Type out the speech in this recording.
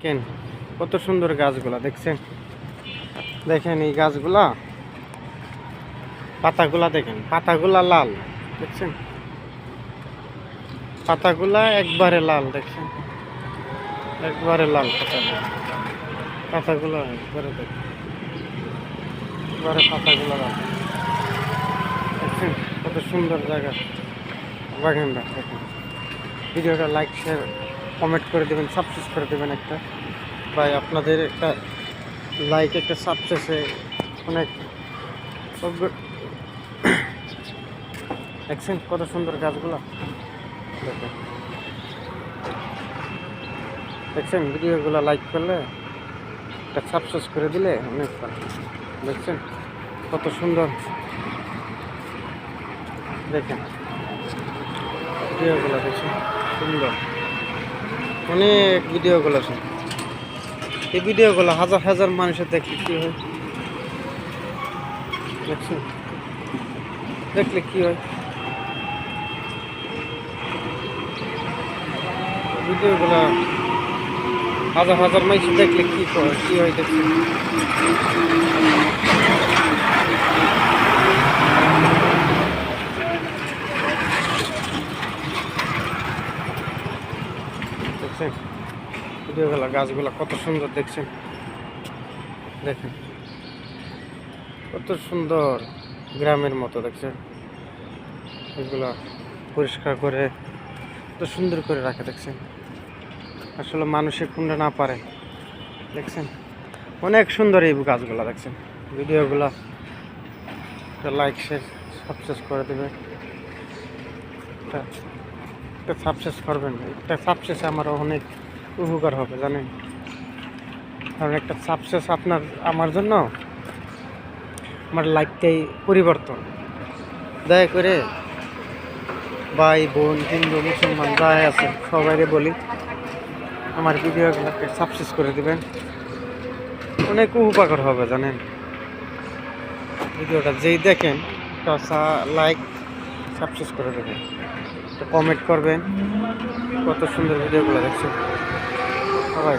দেখেন কত সুন্দর গাছগুলা দেখছেন। দেখেন এই গাছগুলা পাতাগুলা দেখেন, পাতাগুলা লাল দেখছেন, পাতাগুলা একবারে লাল দেখছেন, একবারে লাল পাতাগুলো একবারে দেখেন, একবারে পাতাগুলা লাল দেখছেন। কত সুন্দর জায়গা বাগানটা দেখেন। ভিডিওটা লাইক শেয়ার কমেন্ট করে দেবেন, সাবস্ক্রাইব করে দেবেন একটা ভাই। আপনাদের একটা লাইক একটা সাবস্ক্রাইবে অনেক দেখছেন কত সুন্দর গাছগুলো দেখেন। দেখছেন ভিডিওগুলো লাইক করলে একটা সাবস্ক্রাইব করে দিলে অনেক ভালো। দেখছেন কত সুন্দর দেখেন ভিডিওগুলো দেখছেন সুন্দর, অনেক ভিডিওগুলো আছে। এই ভিডিওগুলো হাজার হাজার মানুষের দেখলে কি হয়, দেখছেন দেখলে কি হয়, ভিডিওগুলো হাজার হাজার মানুষ দেখলে কি হয় দেখছেন। দেখছেন ভিডিওগুলো গাছগুলো কত সুন্দর দেখছেন, দেখেন কত সুন্দর গ্রামের মতো দেখছেন। এগুলো পরিষ্কার করে কত সুন্দর করে রাখে দেখছেন। আসলে মানুষে কোনটা না পারে দেখছেন, অনেক সুন্দর এই গাছগুলো দেখছেন। ভিডিওগুলো লাইক শেয়ার সাবস্ক্রাইব করে দেবে, একটা সাবস্ক্রাইব করবেন, একটা সাবস্ক্রাইব আমার অনেক উপকার হবে জানেন। কারণ একটা সাবস্ক্রাইব আপনার আমার জন্য আমার লাইফটাই পরিবর্তন। দয়া করে ভাই বোন হিন্দু মুসলমান যাই আছে সবাইকে বলি আমার ভিডিওগুলোকে সাবস্ক্রাইব করে দেবেন, অনেক উপকার হবে জানেন। ভিডিওটা যেই দেখেন লাইক সাবস্ক্রাইব করে দেবেন, কমেন্ট করবেন। কত সুন্দর ভিডিওগুলো দেখছেন সবাই।